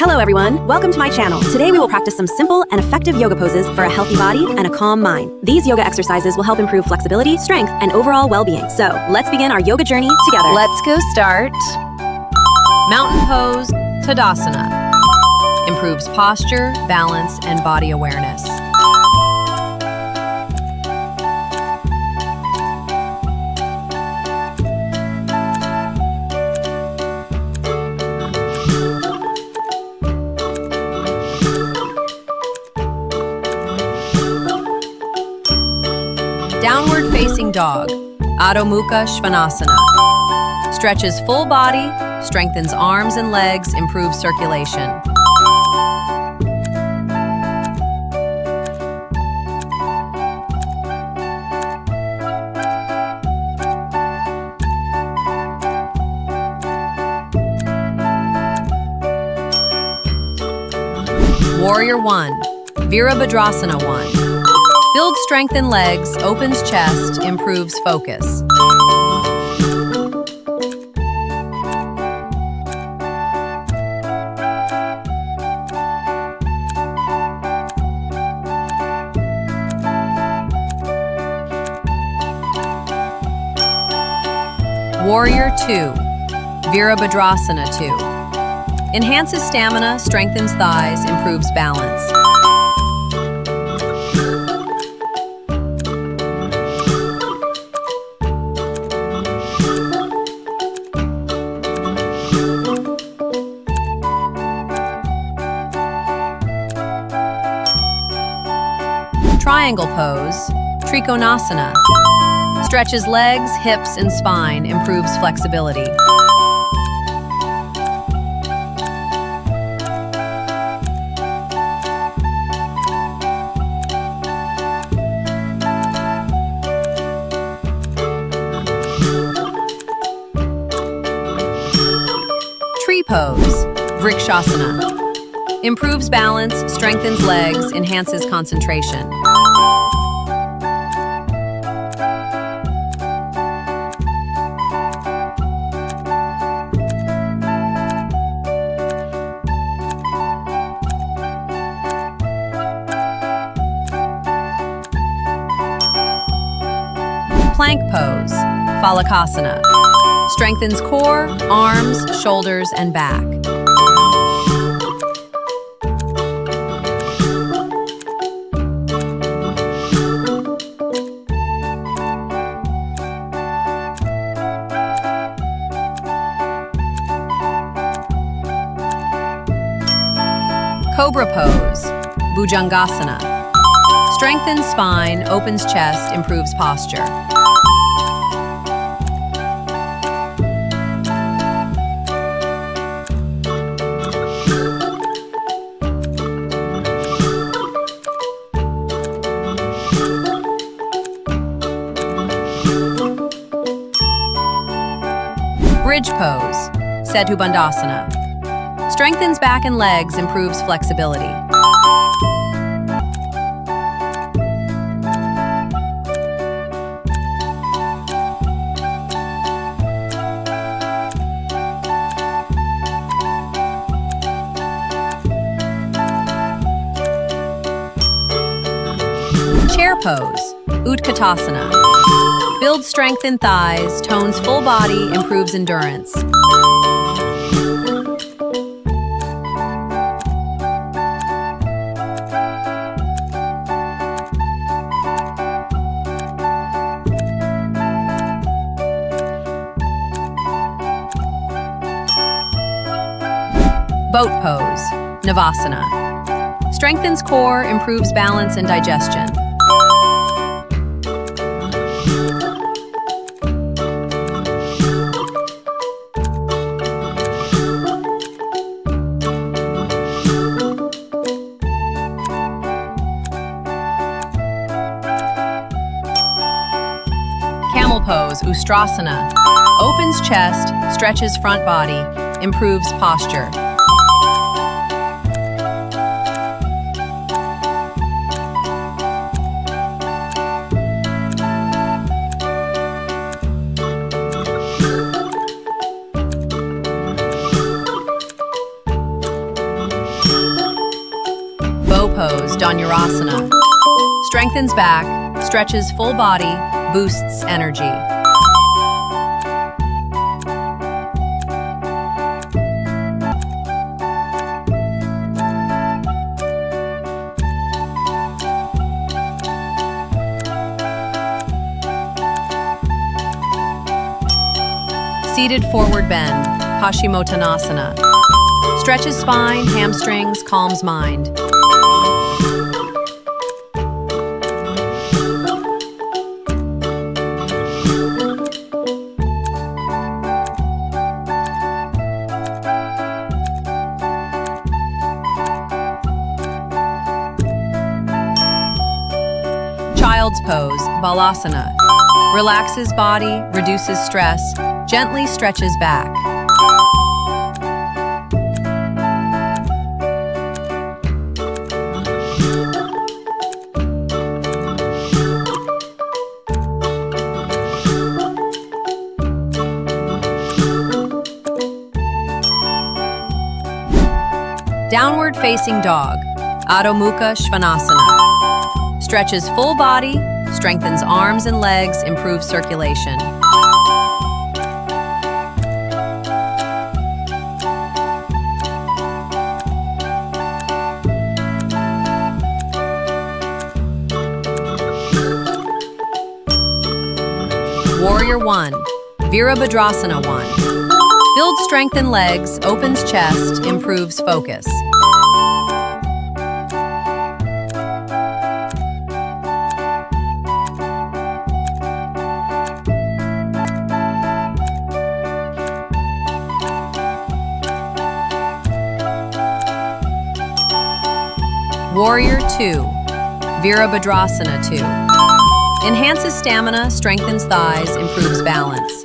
Hello everyone, welcome to my channel. Today we will practice some simple and effective yoga poses for a healthy body and a calm mind. These yoga exercises will help improve flexibility, strength, and overall well-being. So let's begin our yoga journey together. Let's go start. Mountain pose, Tadasana. Improves posture, balance, and body awareness. Downward facing dog, Adho Mukha Svanasana. Stretches full body, strengthens arms and legs, improves circulation. Warrior 1, Virabhadrasana 1. Builds strength in legs, opens chest, improves focus. Warrior 2, Virabhadrasana 2. Enhances stamina, strengthens thighs, improves balance. Triangle pose, Trikonasana. Stretches legs, hips, and spine, improves flexibility. Tree pose, Vrikshasana. Improves balance, strengthens legs, enhances concentration. Plank pose, Phalakasana. Strengthens core, arms, shoulders, and back. Cobra pose, Bhujangasana. Strengthens spine, opens chest, improves posture. Bridge pose, Setu Bandhasana. Strengthens back and legs, improves flexibility. Chair pose, Utkatasana. Builds strength in thighs, tones full body, improves endurance. Boat pose, Navasana. Strengthens core, improves balance and digestion. Camel pose, Ustrasana. Opens chest, stretches front body, improves posture. pose, Dhanurasana. Strengthens back, stretches full body, boosts energy. Seated forward bend, Paschimottanasana. Stretches spine, hamstrings, calms mind. Child's pose, Balasana. Relaxes body, reduces stress, gently stretches back. Downward facing dog, Adho Mukha Svanasana. Stretches full body, strengthens arms and legs, improves circulation. Warrior 1, Virabhadrasana 1. Builds strength in legs, opens chest, improves focus. Warrior 2, Virabhadrasana 2. Enhances stamina, strengthens thighs, improves balance.